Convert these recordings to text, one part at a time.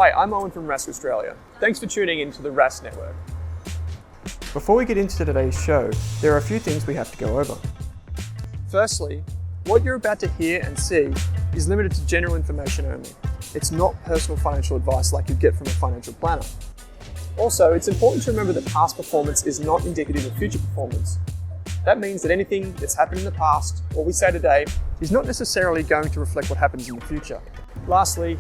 Hi, I'm Owen from Rask Australia. Thanks for tuning in to the Rask Network. Before we get into today's show, there are a few things we have to go over. Firstly, what you're about to hear and see is limited to general information only. It's not personal financial advice like you get from a financial planner. Also, it's important to remember that past performance is not indicative of future performance. That means that anything that's happened in the past, or we say today, is not necessarily going to reflect what happens in the future. Lastly,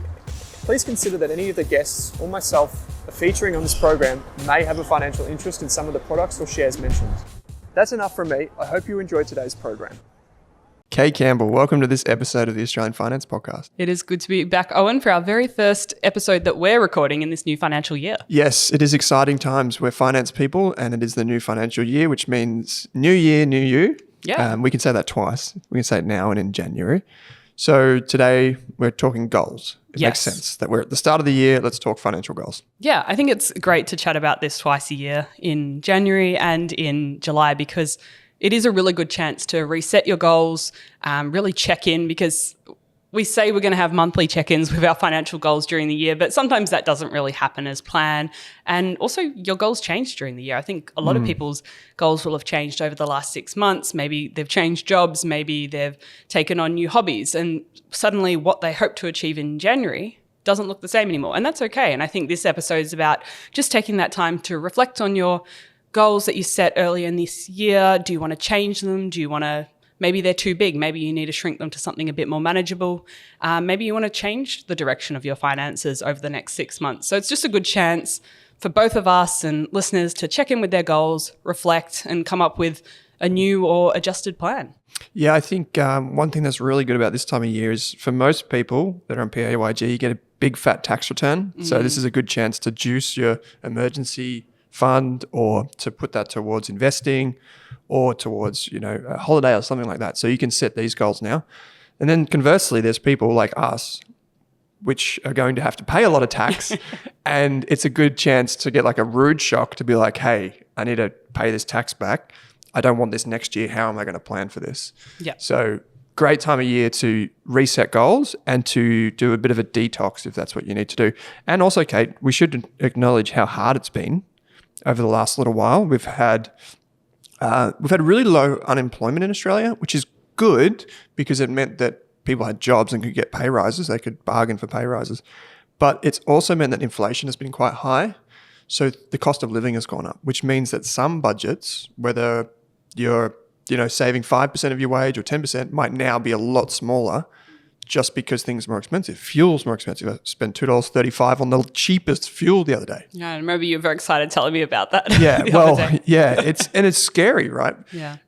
please consider that any of the guests or myself are featuring on this program may have a financial interest in some of the products or shares mentioned. That's enough from me. I hope you enjoyed today's program. Kay Campbell, welcome to this episode of the Australian Finance Podcast. It is good to be back, Owen, for our very first episode that we're recording in this new financial year. Yes, it is exciting times. We're finance people and it is the new financial year, which means new year, new you. Yeah. We can say that twice. We can say it now and in January. So today we're talking goals. It makes sense that we're at the start of the year. Let's talk financial goals. Yeah, I think it's great to chat about this twice a year in January and in July because it is a really good chance to reset your goals, really check in because we say we're going to have monthly check-ins with our financial goals during the year, but sometimes that doesn't really happen as planned. And also your goals change during the year. I think a lot of people's goals will have changed over the last 6 months. Maybe they've changed jobs, maybe they've taken on new hobbies, and suddenly what they hope to achieve in January doesn't look the same anymore. And that's okay. And I think this episode is about just taking that time to reflect on your goals that you set earlier in this year. Do you want to change them? Do you want to, maybe they're too big. Maybe you need to shrink them to something a bit more manageable. Maybe you want to change the direction of your finances over the next 6 months. So it's just a good chance for both of us and listeners to check in with their goals, reflect, and come up with a new or adjusted plan. Yeah, I think one thing that's really good about this time of year is for most people that are on PAYG, you get a big fat tax return. So this is a good chance to juice your emergency fund or to put that towards investing or towards, a holiday or something like that. So you can set these goals now. And then conversely, there's people like us, which are going to have to pay a lot of tax. And it's a good chance to get like a rude shock to be like, hey, I need to pay this tax back. I don't want this next year. How am I going to plan for this? Yeah. So great time of year to reset goals and to do a bit of a detox if that's what you need to do. And also, Kate, we should acknowledge how hard it's been over the last little while. We've had really low unemployment in Australia, which is good because it meant that people had jobs and could get pay rises. They could bargain for pay rises. But it's also meant that inflation has been quite high. So the cost of living has gone up, which means that some budgets, whether you're saving 5% of your wage or 10%, might now be a lot smaller just because things are more expensive. Fuel's more expensive. I spent $2.35 on the cheapest fuel the other day. Yeah, I remember you were very excited telling me about that. Yeah, it's scary, right? Yeah.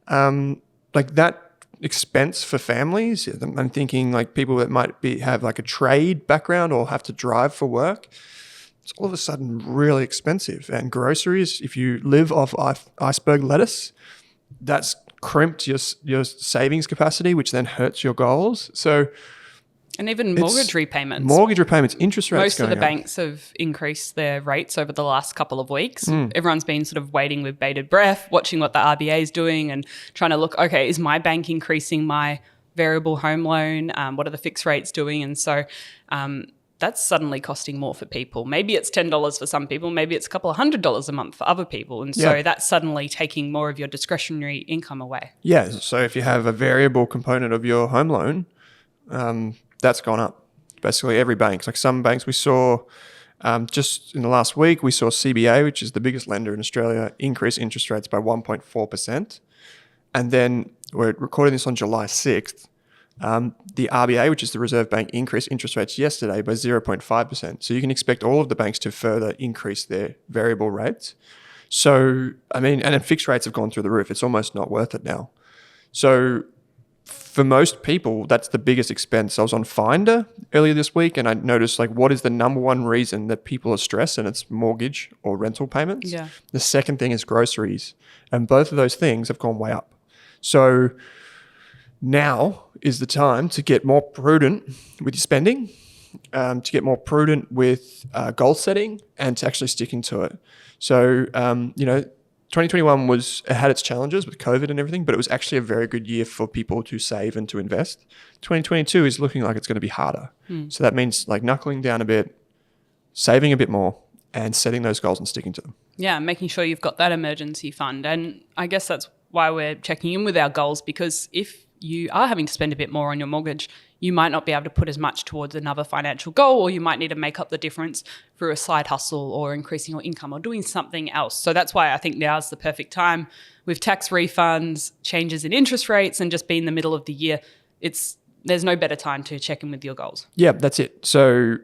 Like that expense for families. I'm thinking like people that might have like a trade background or have to drive for work. It's all of a sudden really expensive. And groceries, if you live off iceberg lettuce, that's crimped your savings capacity, which then hurts your goals. So. And even mortgage repayments, interest rates. Most of the banks have increased their rates over the last couple of weeks. Everyone's been sort of waiting with bated breath, watching what the RBA is doing and trying to look, okay, is my bank increasing my variable home loan? What are the fixed rates doing? And so that's suddenly costing more for people. Maybe it's $10 for some people. Maybe it's a couple of $100 a month for other people. And so that's suddenly taking more of your discretionary income away. Yeah. So if you have a variable component of your home loan, that's gone up. Basically every bank. Like some banks we saw just in the last week, we saw CBA, which is the biggest lender in Australia, increase interest rates by 1.4%. And then we're recording this on July 6th. The RBA, which is the Reserve Bank, increased interest rates yesterday by 0.5%. So you can expect all of the banks to further increase their variable rates. So, and then fixed rates have gone through the roof. It's almost not worth it now. So for most people, that's the biggest expense. I was on Finder earlier this week and I noticed like what is the number one reason that people are stressed, and it's mortgage or rental payments. Yeah. The second thing is groceries. And both of those things have gone way up. So now is the time to get more prudent with your spending, to get more prudent with goal setting and to actually sticking to it. So, 2021 had its challenges with COVID and everything, but it was actually a very good year for people to save and to invest. 2022 is looking like it's going to be harder. So that means like knuckling down a bit, saving a bit more and setting those goals and sticking to them. Yeah, making sure you've got that emergency fund. And I guess that's why we're checking in with our goals, because if you are having to spend a bit more on your mortgage, you might not be able to put as much towards another financial goal, or you might need to make up the difference through a side hustle or increasing your income or doing something else. So that's why I think now is the perfect time with tax refunds, changes in interest rates, and just being the middle of the year. There's no better time to check in with your goals. Yeah, that's it. So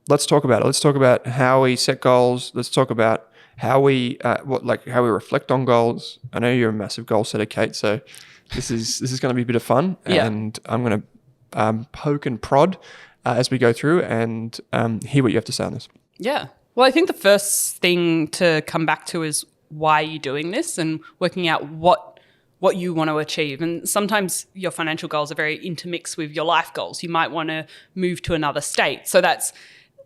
let's talk about it. Let's talk about how we set goals. Let's talk about how we how we reflect on goals. I know you're a massive goal setter, Kate. So this is going to be a bit of fun, and I'm going to poke and prod as we go through and hear what you have to say on this. Yeah. Well, I think the first thing to come back to is why you're doing this and working out what you want to achieve. And sometimes your financial goals are very intermixed with your life goals. You might want to move to another state. So that's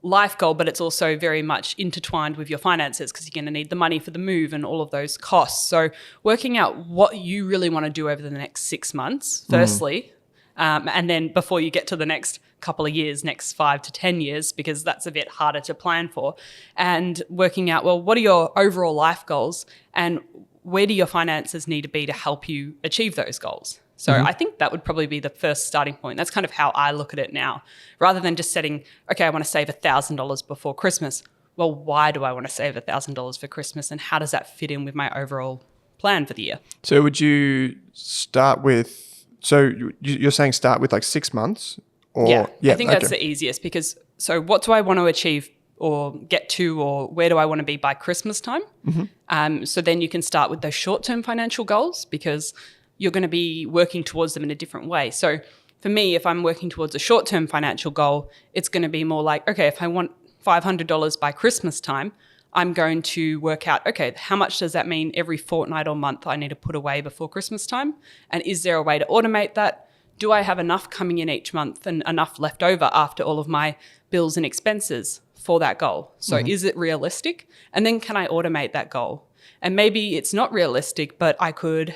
life goal, but it's also very much intertwined with your finances because you're going to need the money for the move and all of those costs. So working out what you really want to do over the next 6 months, firstly, and then before you get to the next couple of years, next 5 to 10 years, because that's a bit harder to plan for, and working out, well, what are your overall life goals and where do your finances need to be to help you achieve those goals? So I think that would probably be the first starting point. That's kind of how I look at it now, rather than just setting, okay, I want to save $1,000 before Christmas. Well, why do I want to save $1,000 for Christmas, and how does that fit in with my overall plan for the year? So would you start with, so you're saying start with like 6 months? Or, yeah, I think that's the easiest, because so what do I want to achieve or get to, or where do I want to be by Christmas time? So then you can start with those short-term financial goals, because you're going to be working towards them in a different way. So for me, if I'm working towards a short-term financial goal, it's going to be more like, okay, if I want $500 by Christmas time, I'm going to work out, okay, how much does that mean every fortnight or month I need to put away before Christmas time? And is there a way to automate that? Do I have enough coming in each month and enough left over after all of my bills and expenses for that goal? So is it realistic? And then can I automate that goal? And maybe it's not realistic, but I could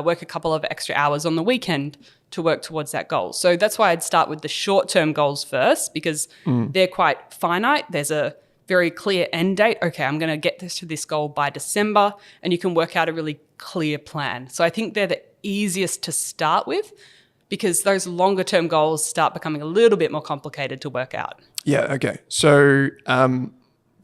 work a couple of extra hours on the weekend to work towards that goal. So that's why I'd start with the short-term goals first, because they're quite finite. There's a very clear end date. Okay, I'm going to get this to this goal by December, and you can work out a really clear plan. So I think they're the easiest to start with, because those longer term goals start becoming a little bit more complicated to work out. Yeah, okay. So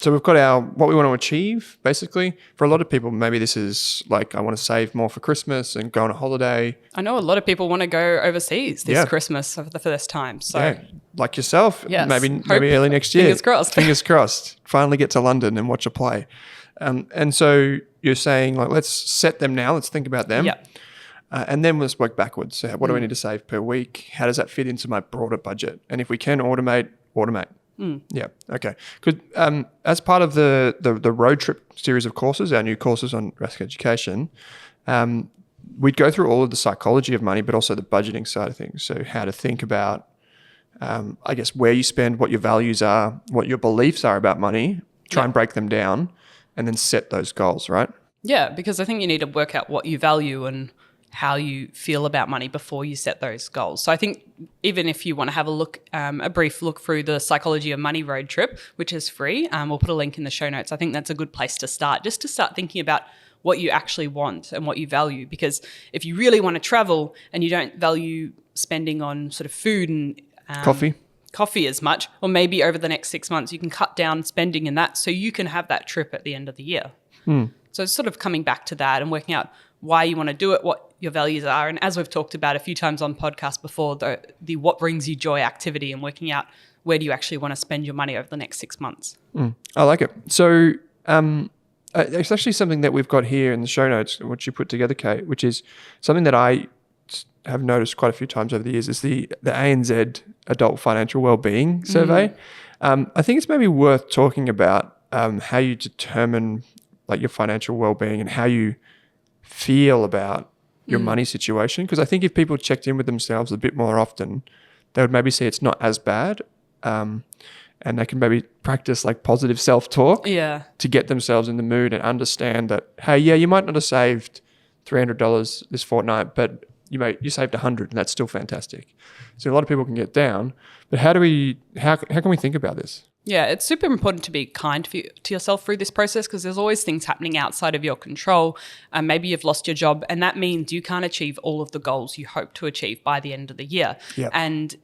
so we've got what we want to achieve, basically. For a lot of people, maybe this is like, I want to save more for Christmas and go on a holiday. I know a lot of people want to go overseas this Christmas for the first time. So like yourself, yes. maybe early next year. Fingers crossed. Fingers crossed. Finally get to London and watch a play. And so you're saying, like, let's set them now. Let's think about them. Yeah. And then let's work backwards. So what do I need to save per week? How does that fit into my broader budget? And if we can automate. Yeah. Okay. Good. As part of the road trip series of courses, our new courses on risk education, we'd go through all of the psychology of money, but also the budgeting side of things. So how to think about, I guess, where you spend, what your values are, what your beliefs are about money, try and break them down, and then set those goals, right? Yeah, because I think you need to work out what you value and how you feel about money before you set those goals. So I think even if you want to have a look, a brief look through the Psychology of Money road trip, which is free, we'll put a link in the show notes. I think that's a good place to start, just to start thinking about what you actually want and what you value. Because if you really want to travel and you don't value spending on sort of food and coffee as much, or maybe over the next 6 months you can cut down spending in that so you can have that trip at the end of the year. So it's sort of coming back to that and working out why you want to do it, what your values are. And as we've talked about a few times on podcasts before, the what brings you joy activity, and working out where do you actually want to spend your money over the next 6 months. I like it. So it's actually something that we've got here in the show notes, which you put together, Kate, which is something that I have noticed quite a few times over the years, is the ANZ Adult Financial Wellbeing Survey. I think it's maybe worth talking about how you determine like your financial well-being and how you feel about your money situation. Because I think if people checked in with themselves a bit more often, they would maybe see it's not as bad, and they can maybe practice like positive self-talk to get themselves in the mood and understand that, hey, yeah, you might not have saved $300 this fortnight, but you saved $100, and that's still fantastic. So a lot of people can get down, but how can we think about this? Yeah, it's super important to be kind to yourself through this process because there's always things happening outside of your control. Maybe you've lost your job, and that means you can't achieve all of the goals you hope to achieve by the end of the year. Yep. And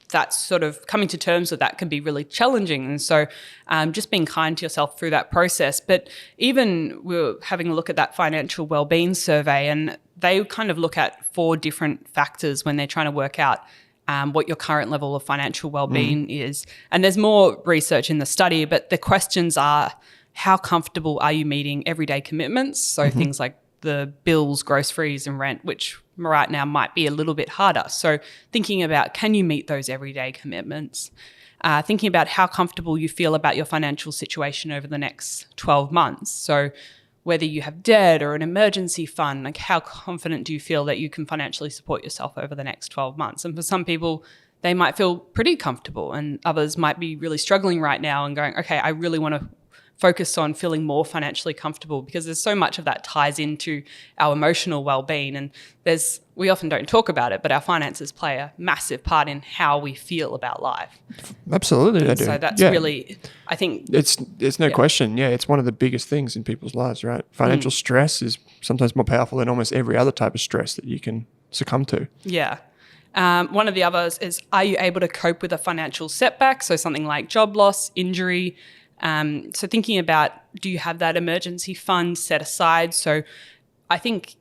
that's sort of coming to terms with that can be really challenging. And so just being kind to yourself through that process. But even we were having a look at that financial wellbeing survey, and they kind of look at 4 different factors when they're trying to work out what your current level of financial well-being is. And there's more research in the study, but the questions are, how comfortable are you meeting everyday commitments? So things like the bills, groceries and rent, which right now might be a little bit harder. So thinking about, can you meet those everyday commitments? Thinking about how comfortable you feel about your financial situation over the next 12 months. So whether you have debt or an emergency fund, like how confident do you feel that you can financially support yourself over the next 12 months? And for some people, they might feel pretty comfortable, and others might be really struggling right now and going, okay, I really want to focus on feeling more financially comfortable, because there's so much of that ties into our emotional well-being. And we often don't talk about it, but our finances play a massive part in how we feel about life. Absolutely, they do. So that's really, I think... It's no question. Yeah, it's one of the biggest things in people's lives, right? Financial stress is sometimes more powerful than almost every other type of stress that you can succumb to. Yeah. One of the others is, are you able to cope with a financial setback? So something like job loss, injury. So thinking about, do you have that emergency fund set aside? So I think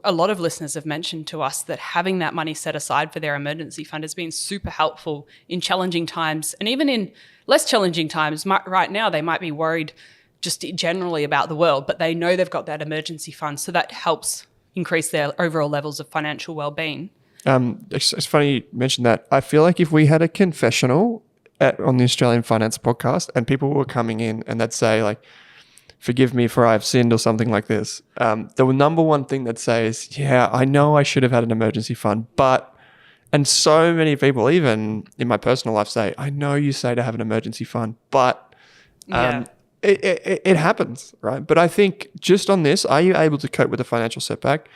a lot of listeners have mentioned to us that having that money set aside for their emergency fund has been super helpful in challenging times. And even in less challenging times, right now they might be worried just generally about the world, but they know they've got that emergency fund. So that helps increase their overall levels of financial well-being. It's funny you mentioned that. I feel like if we had a confessional on the Australian Finance Podcast and people were coming in and they'd say like, forgive me for I have sinned or something like this, the number one thing they'd say is, yeah, I know I should have had an emergency fund, but, and so many people, even in my personal life, say, I know you say to have an emergency fund, but it happens, right? But I think just on this, are you able to cope with a financial setback?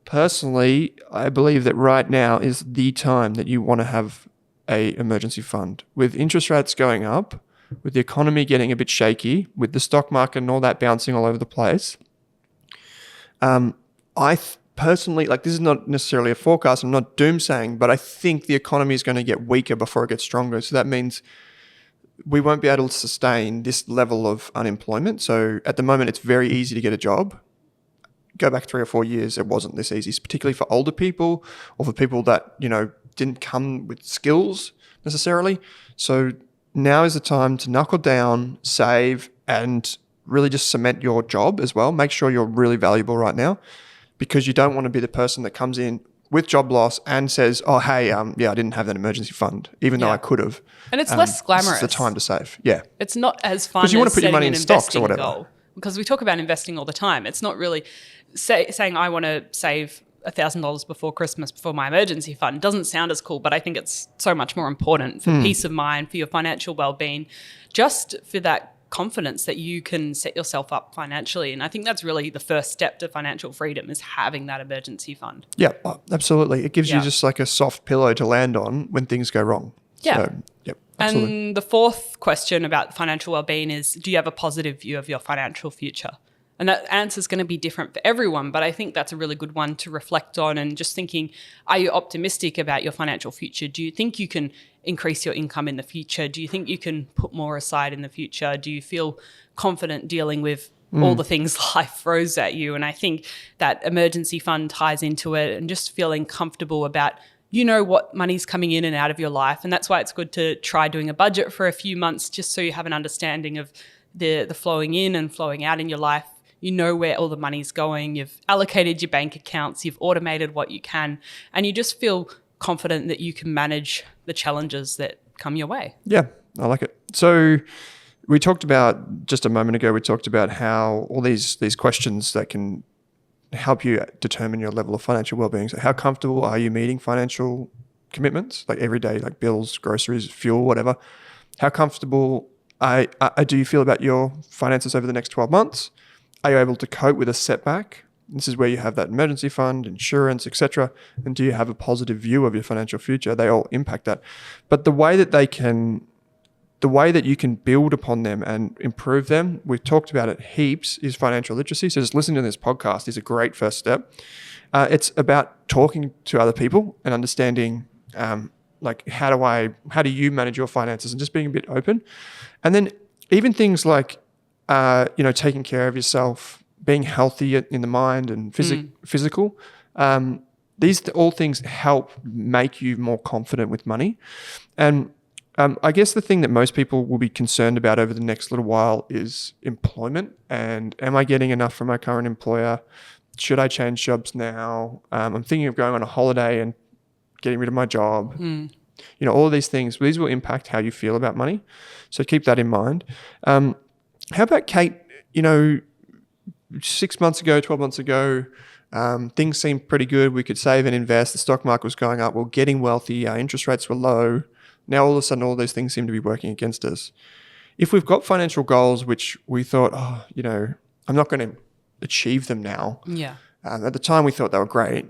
Personally, I believe that right now is the time that you want to have a emergency fund. With interest rates going up, with the economy getting a bit shaky, with the stock market and all that bouncing all over the place, personally, like, this is not necessarily a forecast, I'm not doomsaying, but I think the economy is going to get weaker before it gets stronger. So that means we won't be able to sustain this level of unemployment. So at the moment, it's very easy to get a job. Go back 3 or 4 years, it wasn't this easy, particularly for older people or for people that, didn't come with skills necessarily. So now is the time to knuckle down, save, and really just cement your job as well. Make sure you're really valuable right now, because you don't want to be the person that comes in with job loss and says, oh, hey, I didn't have that emergency fund, even though I could have. And it's less glamorous. It's the time to save. Yeah. It's not as fun because you want as to put your money in an stocks or whatever. goal. Because we talk about investing all the time. It's not really saying I want to save $1,000 before Christmas before my emergency fund. Doesn't sound as cool, but I think it's so much more important for peace of mind, for your financial well-being, just for that confidence that you can set yourself up financially. And I think that's really the first step to financial freedom, is having that emergency fund. Yeah, absolutely. It gives you just like a soft pillow to land on when things go wrong. Yeah. So, yep, absolutely. And the fourth question about financial well-being is, do you have a positive view of your financial future? And that answer is going to be different for everyone, but I think that's a really good one to reflect on, and just thinking, are you optimistic about your financial future? Do you think you can increase your income in the future? Do you think you can put more aside in the future? Do you feel confident dealing with all the things life throws at you? And I think that emergency fund ties into it, and just feeling comfortable about, what money's coming in and out of your life. And that's why it's good to try doing a budget for a few months, just so you have an understanding of the flowing in and flowing out in your life. You know where all the money's going, you've allocated your bank accounts, you've automated what you can, and you just feel confident that you can manage the challenges that come your way. Yeah, I like it. So we talked about, just a moment ago, we talked about how all these questions that can help you determine your level of financial well-being. So how comfortable are you meeting financial commitments, like every day, like bills, groceries, fuel, whatever? How comfortable do you feel about your finances over the next 12 months? Are you able to cope with a setback? This is where you have that emergency fund, insurance, etc. And do you have a positive view of your financial future? They all impact that. But the way that they can the way that you can build upon them and improve them, we've talked about it heaps, is financial literacy. So just listening to this podcast is a great first step. It's about talking to other people and understanding like how do you manage your finances, and just being a bit open. And then even things like taking care of yourself, being healthy in the mind and physical. These all things help make you more confident with money. And I guess the thing that most people will be concerned about over the next little while is employment. And am I getting enough from my current employer? Should I change jobs now? I'm thinking of going on a holiday and getting rid of my job. All of these things, these will impact how you feel about money. So keep that in mind. How about Kate, 6 months ago, 12 months ago, things seemed pretty good. We could save and invest. The stock market was going up. We're getting wealthy. Our interest rates were low. Now all of a sudden, all those things seem to be working against us. If we've got financial goals, which we thought, I'm not going to achieve them now. Yeah. At the time, we thought they were great.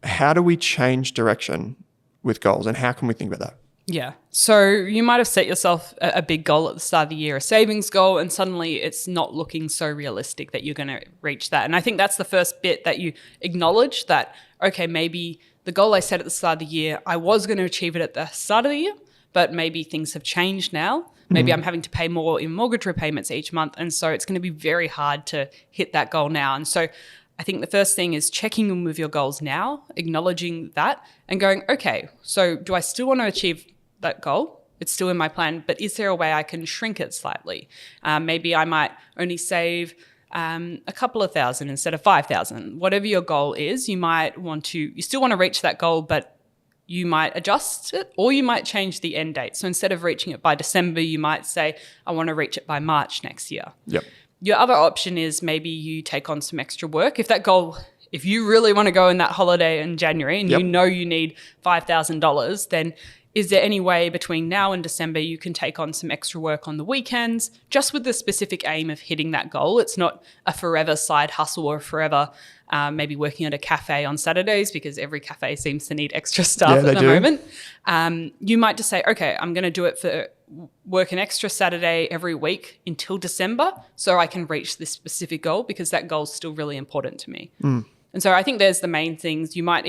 How do we change direction with goals, and how can we think about that? Yeah. So you might have set yourself a big goal at the start of the year, a savings goal, and suddenly it's not looking so realistic that you're going to reach that. And I think that's the first bit, that you acknowledge that, okay, maybe the goal I set at the start of the year, I was going to achieve it at the start of the year, but maybe things have changed now. Maybe I'm having to pay more in mortgage repayments each month. And so it's going to be very hard to hit that goal now. And so I think the first thing is checking in with your goals now, acknowledging that and going, okay, so do I still want to achieve that goal? It's still in my plan, but is there a way I can shrink it slightly? Maybe I might only save a couple of thousand instead of 5,000. Whatever your goal is, you still want to reach that goal, but you might adjust it, or you might change the end date. So instead of reaching it by December, you might say, I want to reach it by March next year. Yep. Your other option is maybe you take on some extra work. If you really want to go on that holiday in January and you know you need $5,000, then is there any way between now and December you can take on some extra work on the weekends, just with the specific aim of hitting that goal? It's not a forever side hustle or forever maybe working at a cafe on Saturdays, because every cafe seems to need extra staff at the moment. You might just say, okay, I'm going to do it for work an extra Saturday every week until December so I can reach this specific goal, because that goal is still really important to me. And so I think there's the main things. You might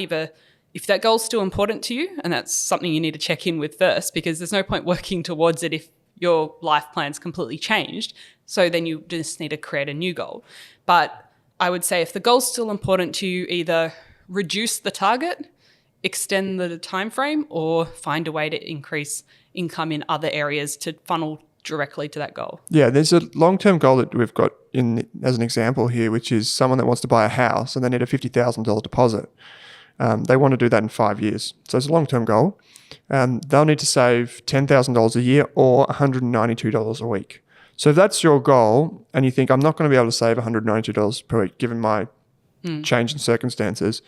if that goal is still important to you, and that's something you need to check in with first, because there's no point working towards it if your life plan's completely changed. So then you just need to create a new goal. But I would say if the goal's still important to you, either reduce the target, extend the time frame, or find a way to increase income in other areas to funnel directly to that goal. Yeah, there's a long-term goal that we've got as an example here, which is someone that wants to buy a house and they need a $50,000 deposit. They want to do that in 5 years. So it's a long-term goal. They'll need to save $10,000 a year or $192 a week. So if that's your goal and you think, I'm not going to be able to save $192 per week given my change in circumstances,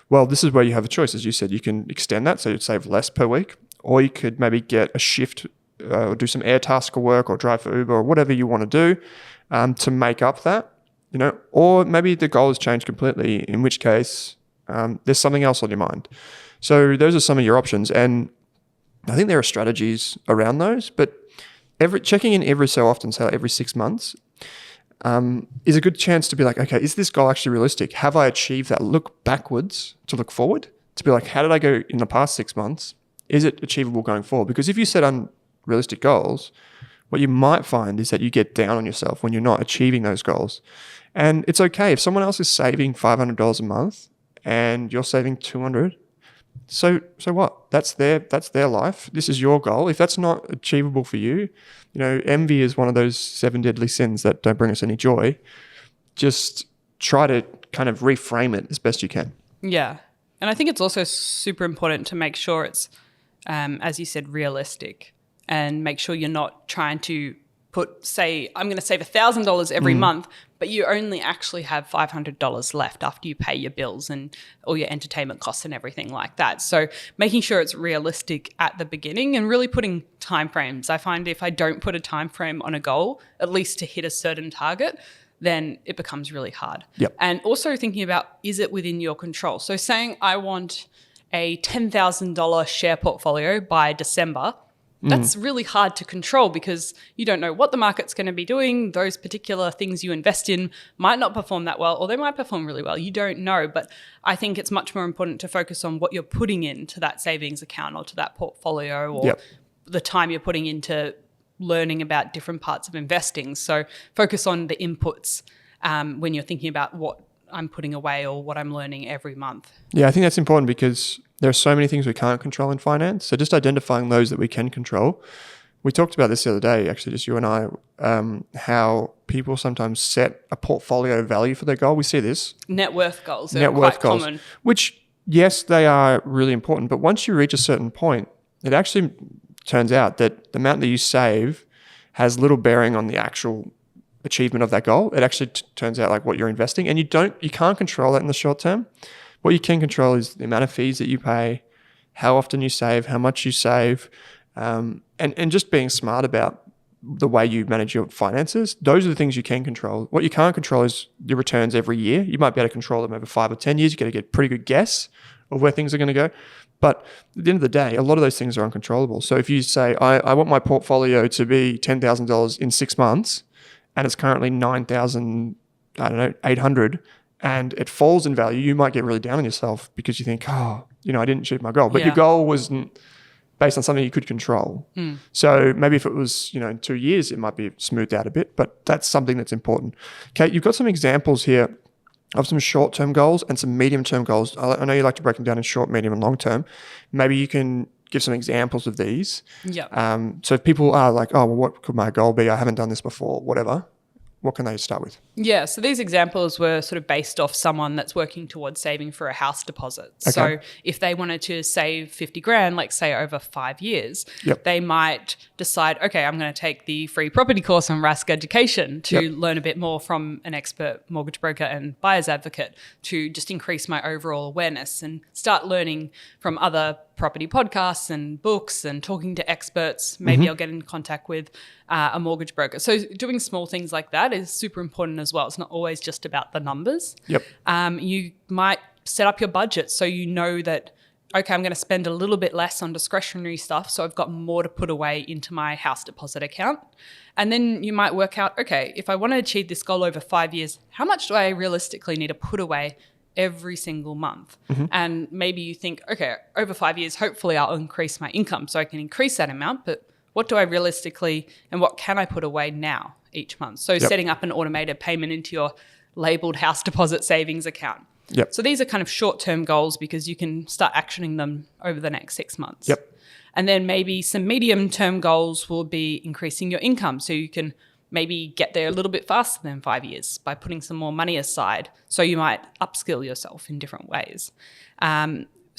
well, this is where you have a choice. As you said, you can extend that so you'd save less per week, or you could maybe get a shift or do some Airtasker work or drive for Uber or whatever you want to do to make up that, or maybe the goal has changed completely, in which case there's something else on your mind. So those are some of your options. And I think there are strategies around those, but checking in every so often, say every 6 months, is a good chance to be like, okay, is this goal actually realistic? Have I achieved that? Look backwards to look forward, to be like, how did I go in the past 6 months? Is it achievable going forward? Because if you set unrealistic goals, what you might find is that you get down on yourself when you're not achieving those goals. And it's okay if someone else is saving $500 a month and you're saving $200. So what? That's their life. This is your goal. If that's not achievable for you, envy is one of those 7 deadly sins that don't bring us any joy. Just try to kind of reframe it as best you can. Yeah. And I think it's also super important to make sure it's, as you said, realistic, and make sure you're not trying to say, I'm going to save $1,000 every month, but you only actually have $500 left after you pay your bills and all your entertainment costs and everything like that. So making sure it's realistic at the beginning and really putting timeframes. I find if I don't put a time frame on a goal, at least to hit a certain target, then it becomes really hard. Yep. And also thinking about, is it within your control? So saying I want a $10,000 share portfolio by December, That's really hard to control because you don't know what the market's going to be doing. Those particular things you invest in might not perform that well, or they might perform really well. You don't know. But I think it's much more important to focus on what you're putting into that savings account or to that portfolio, or the time you're putting into learning about different parts of investing. So focus on the inputs when you're thinking about what I'm putting away or what I'm learning every month. Yeah, I think that's important because there are so many things we can't control in finance. So just identifying those that we can control. We talked about this the other day, actually, just you and I, how people sometimes set a portfolio value for their goal. We see this. Net worth goals are quite common. Which, yes, they are really important. But once you reach a certain point, it actually turns out that the amount that you save has little bearing on the actual achievement of that goal. It actually turns out like what you're investing, and you can't control that in the short term. What you can control is the amount of fees that you pay, how often you save, how much you save, and just being smart about the way you manage your finances. Those are the things you can control. What you can't control is your returns every year. You might be able to control them over 5 or 10 years. You got to get a pretty good guess of where things are going to go. But at the end of the day, a lot of those things are uncontrollable. So if you say, I want my portfolio to be $10,000 in 6 months, and it's currently 9,800, and it falls in value, you might get really down on yourself because you think, I didn't achieve my goal. But your goal wasn't based on something you could control. So maybe if it was, in 2 years, it might be smoothed out a bit, but that's something that's important. Kate, you've got some examples here of some short-term goals and some medium-term goals. I know you like to break them down in short, medium, and long-term. Maybe you can give some examples of these. Yeah. So if people are like, what could my goal be? I haven't done this before, whatever. What can they start with? Yeah, so these examples were sort of based off someone that's working towards saving for a house deposit. Okay. So if they wanted to save 50 grand, like say over 5 years, they might decide, okay, I'm going to take the free property course on Rask Education to learn a bit more from an expert mortgage broker and buyer's advocate to just increase my overall awareness and start learning from other property podcasts and books and talking to experts. Maybe I'll get in contact with a mortgage broker. So doing small things like that is super important as well. It's not always just about the numbers. You might set up your budget so you know that, okay, I'm going to spend a little bit less on discretionary stuff, so I've got more to put away into my house deposit account. And then you might work out, okay, if I want to achieve this goal over 5 years, how much do I realistically need to put away every single month? And maybe you think, okay, over 5 years, hopefully I'll increase my income so I can increase that amount, but what do I realistically and what can I put away now each month? So setting up an automated payment into your labeled house deposit savings account. So these are kind of short-term goals because you can start actioning them over the next 6 months. And then maybe some medium-term goals will be increasing your income so you can maybe get there a little bit faster than 5 years by putting some more money aside. So you might upskill yourself in different ways.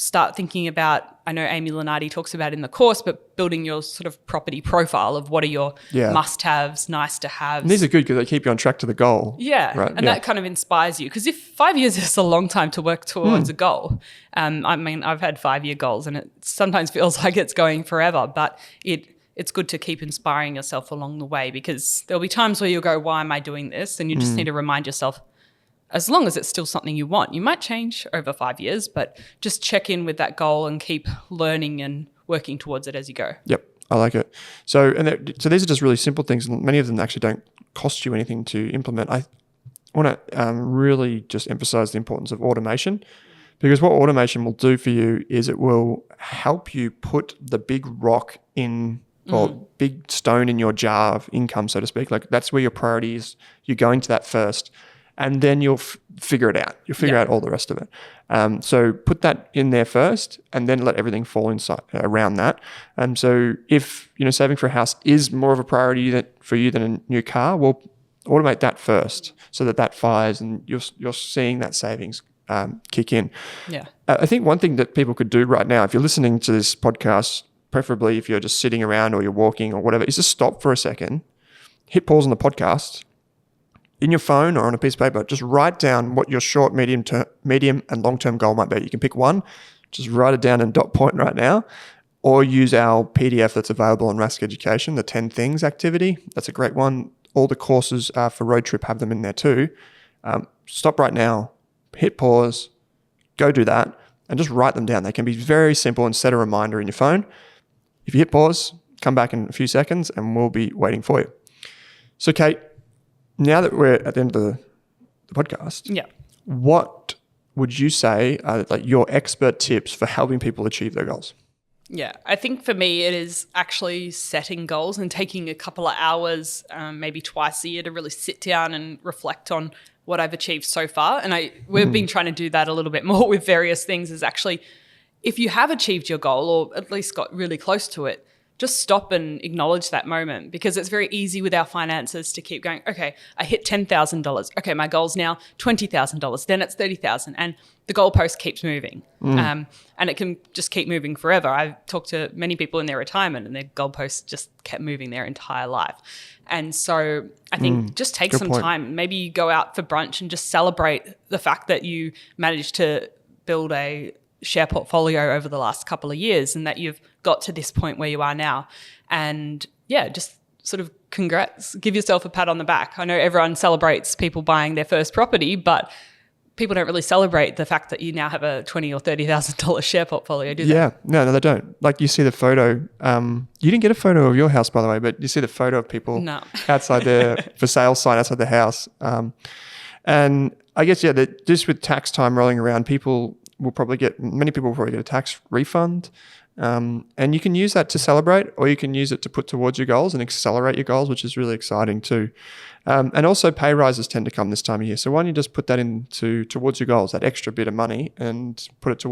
Start thinking about, I know Amy Lunardi talks about in the course, but building your sort of property profile of what are your must-haves, nice-to-haves. And these are good because they keep you on track to the goal. That kind of inspires you. Because if 5 years is a long time to work towards a goal, I've had 5-year goals and it sometimes feels like it's going forever, but it's good to keep inspiring yourself along the way because there'll be times where you'll go, why am I doing this? And you just need to remind yourself, as long as it's still something you want. You might change over 5 years, but just check in with that goal and keep learning and working towards it as you go. I like it. So these are just really simple things, and many of them actually don't cost you anything to implement. I want to really just emphasize the importance of automation, because what automation will do for you is it will help you put the big rock in, or big stone in your jar of income, so to speak. Like that's where your priority is. You're going to that first. And then you'll figure it out. You'll figure out all the rest of it. So put that in there first, and then let everything fall inside around that. So if saving for a house is more of a priority for you than a new car, well, automate that first, so that fires and you're seeing that savings kick in. I think one thing that people could do right now, if you're listening to this podcast, preferably if you're just sitting around or you're walking or whatever, is just stop for a second, hit pause on the podcast. In your phone or on a piece of paper, just write down what your short, medium, and long-term goal might be. You can pick one, just write it down in dot point right now, or use our PDF that's available on Rask Education, the 10 Things activity. That's a great one. All the courses for Road Trip have them in there too. Stop right now, hit pause, go do that, and just write them down. They can be very simple and set a reminder in your phone. If you hit pause, come back in a few seconds and we'll be waiting for you. So, Kate, now that we're at the end of the podcast, Yeah. what would you say are like your expert tips for helping people achieve their goals? Yeah, I think for me it is actually setting goals and taking a couple of hours, maybe twice a year, to really sit down and reflect on what I've achieved so far. And we've been trying to do that a little bit more with various things. Is actually, if you have achieved your goal or at least got really close to it, just stop and acknowledge that moment, because it's very easy with our finances to keep going, okay, I hit $10,000. Okay, my goal's now $20,000. Then it's $30,000. And the goalpost keeps moving. And it can just keep moving forever. I've talked to many people in their retirement and their goalposts just kept moving their entire life. And so I think just take Good some point. time. Maybe you go out for brunch and just celebrate the fact that you managed to build a share portfolio over the last couple of years and that you've got to this point where you are now. And yeah, just sort of congrats, give yourself a pat on the back. I know everyone celebrates people buying their first property, but people don't really celebrate the fact that you now have a $20,000 or $30,000 share portfolio, do they? Yeah, no, they don't. Like you see the photo. You didn't get a photo of your house, by the way, but you see the photo of people No. outside their for sale sign outside the house. And I guess, yeah, just with tax time rolling around, many people will probably get a tax refund. And you can use that to celebrate, or you can use it to put towards your goals and accelerate your goals, which is really exciting too. And also pay rises tend to come this time of year. So why don't you just put that towards your goals, that extra bit of money, and put it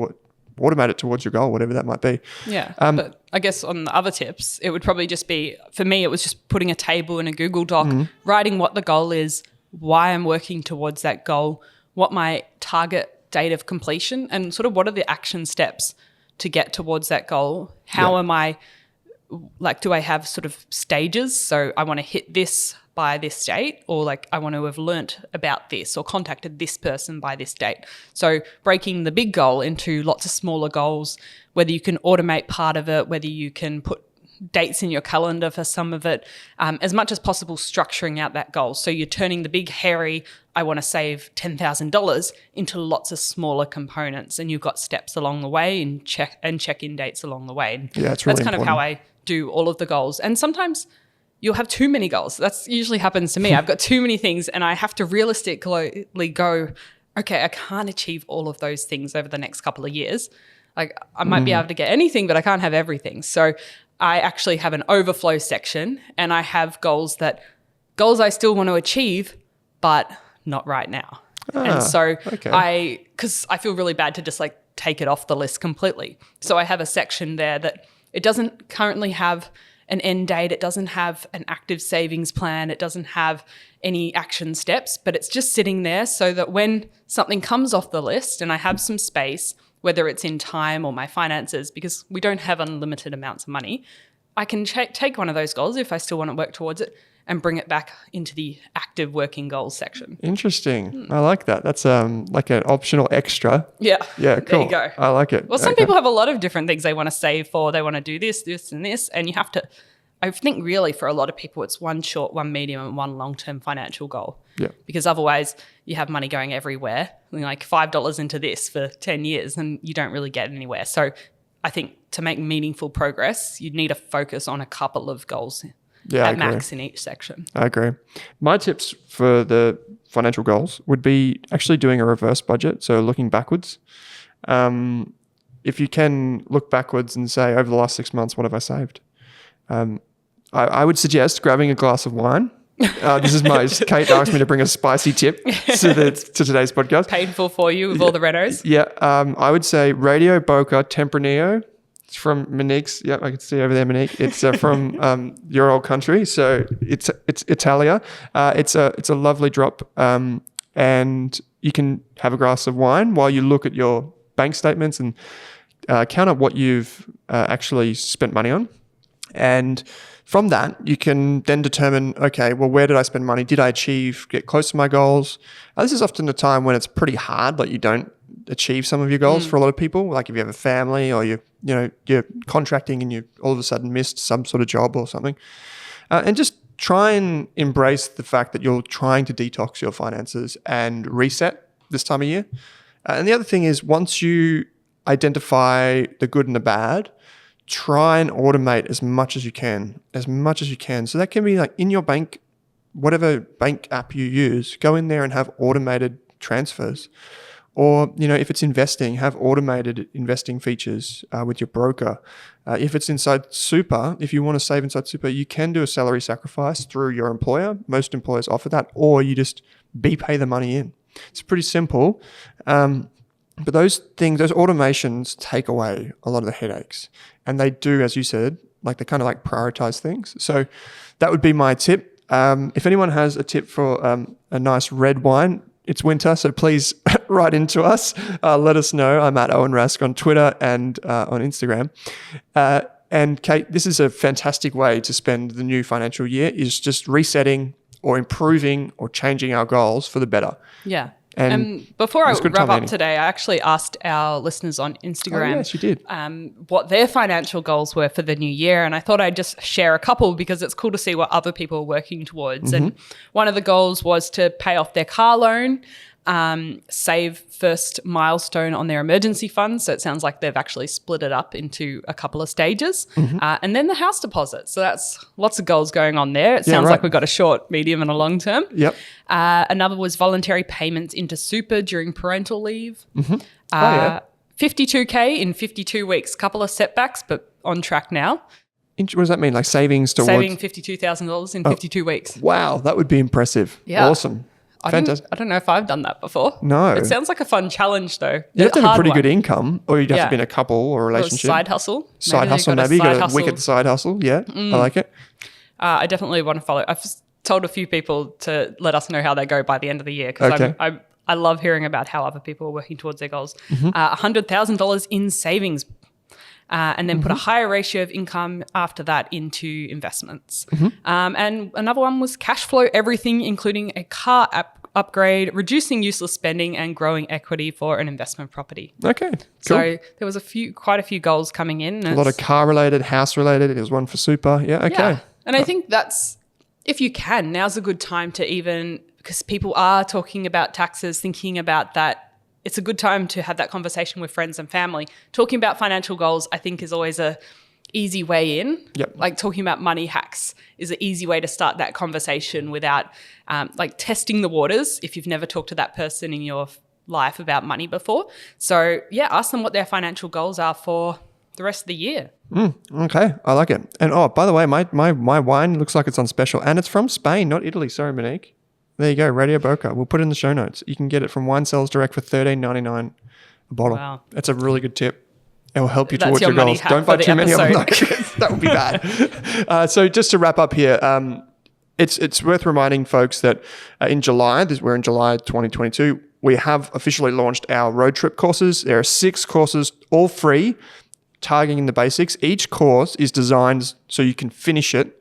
automate it towards your goal, whatever that might be. Yeah. But I guess on the other tips, it would probably just be, for me, it was just putting a table in a Google Doc, writing what the goal is, why I'm working towards that goal, what my target date of completion, and sort of what are the action steps to get towards that goal. How am I, like, do I have sort of stages? So I want to hit this by this date, or like I want to have learnt about this or contacted this person by this date. So breaking the big goal into lots of smaller goals, whether you can automate part of it, whether you can put dates in your calendar for some of it, as much as possible structuring out that goal. So you're turning the big hairy, I want to save $10,000 into lots of smaller components, and you've got steps along the way and check-in dates along the way. And Yeah, it's really that's kind important. of how I do all of the goals. And sometimes you'll have too many goals. That's usually happens to me. I've got too many things and I have to realistically go, okay, I can't achieve all of those things over the next couple of years. Like I might be able to get anything, but I can't have everything. So I actually have an overflow section, and I have goals I still want to achieve, but not right now. And so okay. because I feel really bad to just like take it off the list completely. So I have a section there that it doesn't currently have an end date. It doesn't have an active savings plan. It doesn't have any action steps, but it's just sitting there so that when something comes off the list and I have some space, whether it's in time or my finances, because we don't have unlimited amounts of money, I can take one of those goals if I still want to work towards it and bring it back into the active working goals section. Interesting. I like that. That's like an optional extra. Yeah. Yeah, cool. There you go. I like it. Well, some Okay. people have a lot of different things they want to save for. They want to do this, this, and this. And you have to, I think really for a lot of people, it's one short, one medium, and one long-term financial goal. Yeah. Because otherwise you have money going everywhere, like $5 into this for 10 years and you don't really get anywhere. So I think to make meaningful progress, you'd need to focus on a couple of goals Yeah, I at agree. max in each section. I agree. My tips for the financial goals would be actually doing a reverse budget, so looking backwards. If you can look backwards and say, over the last 6 months, what have I saved? I would suggest grabbing a glass of wine. This is Kate asked me to bring a spicy tip to today's podcast. Painful for you with all the renos. Yeah, I would say Radio Boca Tempranillo. It's from Monique's. Yeah, I can see over there, Monique. It's from your old country, so it's Italia. It's a lovely drop, and you can have a glass of wine while you look at your bank statements and count up what you've actually spent money on, and from that you can then determine, okay, well, where did I spend money? Did I get close to my goals? This is often a time when it's pretty hard, like you don't achieve some of your goals for a lot of people. Like if you have a family or you're contracting and you all of a sudden missed some sort of job or something, and just try and embrace the fact that you're trying to detox your finances and reset this time of year. And the other thing is, once you identify the good and the bad, try and automate as much as you can. So that can be like in your bank, whatever bank app you use, go in there and have automated transfers. Or, if it's investing, have automated investing features with your broker. If it's inside Super, if you want to save inside Super, you can do a salary sacrifice through your employer. Most employers offer that, or you just pay the money in. It's pretty simple. But those automations take away a lot of the headaches. And they do, as you said, they kind of prioritize things. So that would be my tip. If anyone has a tip for a nice red wine, it's winter, so please write into us. Let us know. I'm at Owen Rask on Twitter and on Instagram. And Kate, this is a fantastic way to spend the new financial year, is just resetting or improving or changing our goals for the better. Yeah. And before I wrap up today, I actually asked our listeners on Instagram yes, you did. What their financial goals were for the new year. And I thought I'd just share a couple because it's cool to see what other people are working towards. And one of the goals was to pay off their car loan, save first milestone on their emergency fund. So it sounds like they've actually split it up into a couple of stages. And then the house deposit. So that's lots of goals going on there. It sounds like we've got a short, medium and a long term. Yep. Another was voluntary payments into Super during parental leave. 52K in 52 weeks. Couple of setbacks, but on track now. What does that mean? Like savings towards... Saving $52,000 in 52 weeks. Wow, that would be impressive. Yeah. Awesome. I don't know if I've done that before. No. It sounds like a fun challenge though. You have to have a pretty good income, or you'd have to be in a couple or a relationship. Or a side hustle. Maybe. You got a wicked side hustle. Yeah, I like it. I definitely want to follow. I've told a few people to let us know how they go by the end of the year because I love hearing about how other people are working towards their goals. $100,000 in savings. And then put a higher ratio of income after that into investments. And another one was cash flow everything, including a car upgrade, reducing useless spending, and growing equity for an investment property. Okay, cool. So there was quite a few goals coming in. A lot of car related, house related. There was one for Super. Yeah, okay. Yeah. And I think that's, if you can, now's a good time to even, because people are talking about taxes, thinking about that. It's a good time to have that conversation with friends and family. Talking about financial goals, I think, is always a easy way in. Yep. Like talking about money hacks is an easy way to start that conversation without testing the waters if you've never talked to that person in your life about money before. So yeah, ask them what their financial goals are for the rest of the year. Okay, I like it. And by the way, my wine looks like it's on special, and it's from Spain, not Italy. Sorry, Monique. There you go, Radio Boca. We'll put it in the show notes. You can get it from Wine Cellars Direct for $13.99 a bottle. Wow. That's a really good tip. It will help you towards your goals. Don't buy too many of them. That would be bad. So just to wrap up here, it's worth reminding folks that in July, we're in July 2022, we have officially launched our road trip courses. There are 6 courses, all free, targeting the basics. Each course is designed so you can finish it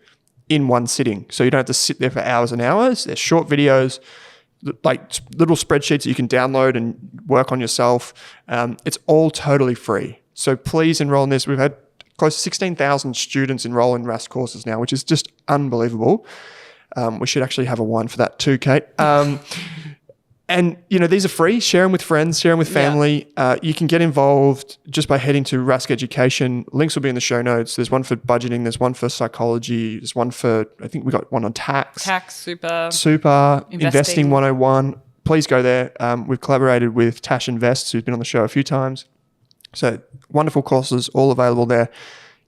in one sitting. So you don't have to sit there for hours and hours. There's short videos, like little spreadsheets that you can download and work on yourself. It's all totally free. So please enroll in this. We've had close to 16,000 students enroll in Rask courses now, which is just unbelievable. We should actually have a wine for that too, Kate. And, these are free. Share them with friends, share them with family. Yeah. You can get involved just by heading to Rask Education. Links will be in the show notes. There's one for budgeting. There's one for psychology. There's one for, I think we got one on tax. Tax, Super, Investing 101. Please go there. We've collaborated with Tash Invests, who's been on the show a few times. So wonderful courses, all available there.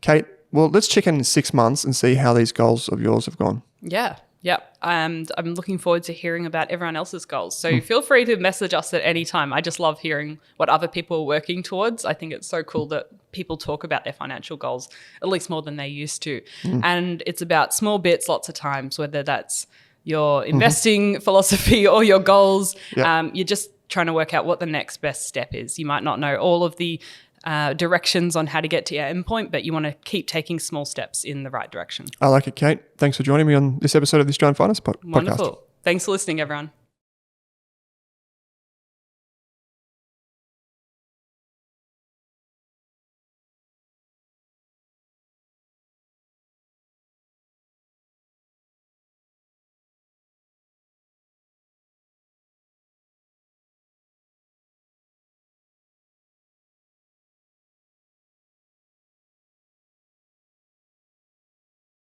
Kate, well, let's check in 6 months and see how these goals of yours have gone. Yeah. Yep. And I'm looking forward to hearing about everyone else's goals. So feel free to message us at any time. I just love hearing what other people are working towards. I think it's so cool that people talk about their financial goals, at least more than they used to. And it's about small bits lots of times, whether that's your investing philosophy or your goals. Yep. You're just trying to work out what the next best step is. You might not know all of the directions on how to get to your endpoint, but you want to keep taking small steps in the right direction. I like it, Kate. Thanks for joining me on this episode of the Australian Finance Podcast. Wonderful. Thanks for listening, everyone.